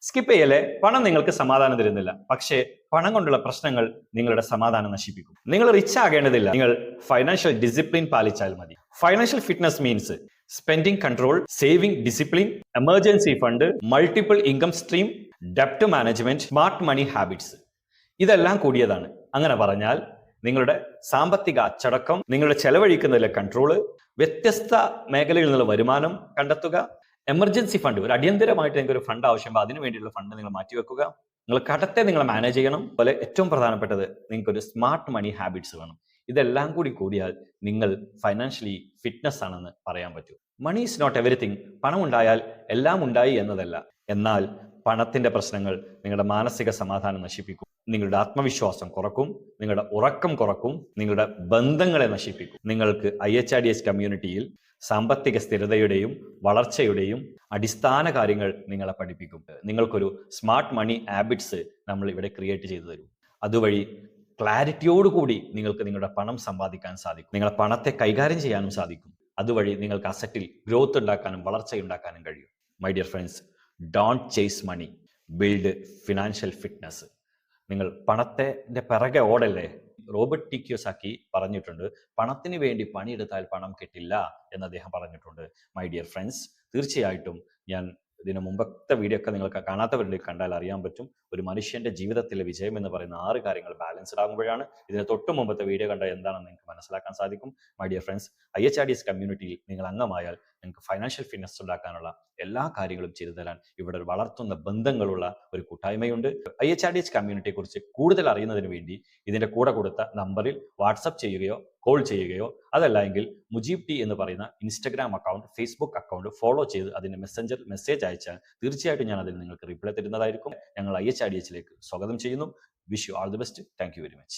Skip ചെയ്യല്ലേ. പണം നിങ്ങൾക്ക് സമാധാനം തരുന്നില്ല, പക്ഷേ പണം കൊണ്ടുള്ള പ്രശ്നങ്ങൾ നിങ്ങളുടെ സമാധാനം നശിപ്പിക്കും. നിങ്ങൾ റിച്ച് ആകേണ്ടതില്ല, നിങ്ങൾ ഫൈനാൻഷ്യൽ ഡിസിപ്ലിൻ പാലിച്ചാൽ മതി. Financial fitness means spending control, saving discipline, emergency fund, multiple income stream, ഡെപ്റ്റ് മാനേജ്മെന്റ്, സ്മാർട്ട് മണി ഹാബിറ്റ്സ്. ഇതെല്ലാം കൂടിയതാണ്. അങ്ങനെ പറഞ്ഞാൽ നിങ്ങളുടെ സാമ്പത്തിക അച്ചടക്കം, നിങ്ങളുടെ ചെലവഴിക്കുന്നതിലെ കൺട്രോള്, വ്യത്യസ്ത മേഖലയിൽ നിന്നുള്ള വരുമാനം കണ്ടെത്തുക, എമർജൻസി ഫണ്ട്, ഒരു അടിയന്തരമായിട്ട് നിങ്ങൾക്ക് ഒരു ഫണ്ട് ആവശ്യമാണ്, അതിന് വേണ്ടിയുള്ള ഫണ്ട് നിങ്ങൾ മാറ്റിവെക്കുക, നിങ്ങൾ കടത്തെ നിങ്ങൾ മാനേജ് ചെയ്യണം. അതുപോലെ ഏറ്റവും പ്രധാനപ്പെട്ടത് നിങ്ങൾക്ക് ഒരു സ്മാർട്ട് മണി ഹാബിറ്റ്സ് വേണം. ഇതെല്ലാം കൂടിയാൽ നിങ്ങൾ ഫൈനാൻഷ്യലി ഫിറ്റ്നസ് ആണെന്ന് പറയാൻ പറ്റൂ. Money is not everything. പണം ഉണ്ടായാൽ എല്ലാം ഉണ്ടായി എന്നതല്ല. എന്നാൽ പണത്തിന്റെ പ്രശ്നങ്ങൾ നിങ്ങളുടെ മാനസിക സമാധാനം നശിപ്പിക്കും, നിങ്ങളുടെ ആത്മവിശ്വാസം കുറക്കും, നിങ്ങളുടെ ഉറക്കം കുറക്കും, നിങ്ങളുടെ ബന്ധങ്ങളെ നശിപ്പിക്കും. നിങ്ങൾക്ക് IHRDS കമ്മ്യൂണിറ്റിയിൽ സാമ്പത്തിക സ്ഥിരതയുടെയും വളർച്ചയുടെയും അടിസ്ഥാന കാര്യങ്ങൾ നിങ്ങളെ പഠിപ്പിക്കും. നിങ്ങൾക്കൊരു സ്മാർട്ട് മണി ഹാബിറ്റ്സ് നമ്മൾ ഇവിടെ ക്രിയേറ്റ് ചെയ്തു തരും. അതുവഴി ക്ലാരിറ്റിയോടുകൂടി നിങ്ങൾക്ക് നിങ്ങളുടെ പണം സമ്പാദിക്കാൻ സാധിക്കും, നിങ്ങളുടെ പണത്തെ കൈകാര്യം ചെയ്യാനും സാധിക്കും. അതുവഴി നിങ്ങൾക്ക് അസറ്റിൽ ഗ്രോത്ത് ഉണ്ടാക്കാനും വളർച്ചയുണ്ടാക്കാനും കഴിയും. My dear friends, don't chase money, build financial fitness. നിങ്ങൾ പണത്തിന്റെ പിറകെ ഓടല്ലേ. റോബർട്ട് ടി കിയോസാക്കി പറഞ്ഞിട്ടുണ്ട്, പണത്തിന് വേണ്ടി പണിയെടുത്താൽ പണം കിട്ടില്ല എന്ന് അദ്ദേഹം പറഞ്ഞിട്ടുണ്ട്. മൈ ഡിയർ ഫ്രണ്ട്സ്, തീർച്ചയായിട്ടും ഞാൻ ഇതിനു മുമ്പത്തെ വീഡിയോ ഒക്കെ നിങ്ങൾക്ക് കാണാത്തവരുടെ കണ്ടാൽ അറിയാൻ പറ്റും. ഒരു മനുഷ്യന്റെ ജീവിതത്തിലെ വിജയം എന്ന് പറയുന്ന 6 കാര്യങ്ങൾ ബാലൻസ്ഡ് ആകുമ്പോഴാണ്. ഇതിന് തൊട്ട് മുമ്പത്തെ വീഡിയോ കണ്ടാൽ എന്താണെന്ന് നിങ്ങൾക്ക് മനസ്സിലാക്കാൻ സാധിക്കും. മൈ ഡിയർ ഫ്രണ്ട്സ്, IHRDS കമ്മ്യൂണിറ്റിയിൽ നിങ്ങൾ അംഗമായാൽ നിങ്ങൾക്ക് ഫൈനാൻഷ്യൽ ഫിറ്റ്നസ് ഉണ്ടാക്കാനുള്ള എല്ലാ കാര്യങ്ങളും ചെയ്തു തരാൻ ഇവിടെ ഒരു വളർത്തുന്ന ബന്ധങ്ങളുള്ള ഒരു കൂട്ടായ്മയുണ്ട്. IHRDS കമ്മ്യൂണിറ്റിയെ കുറിച്ച് കൂടുതൽ അറിയുന്നതിന് വേണ്ടി ഇതിന്റെ കൂടെ കൊടുത്ത നമ്പറിൽ വാട്സപ്പ് ചെയ്യുകയോ കോൾ ചെയ്യുകയോ, അതല്ല എങ്കിൽ മുജീബ് ടി എന്ന് പറയുന്ന Instagram account, Facebook account follow ചെയ്ത് അതിന്റെ മെസ്സേജ് അയച്ചാൽ തീർച്ചയായിട്ടും ഞാൻ അതിൽ നിങ്ങൾക്ക് റിപ്ലൈ തരുന്നതായിരിക്കും. ഞങ്ങൾ IHRDS സ്വാഗതം ചെയ്യുന്നു. Wish you all the best. Thank you very much.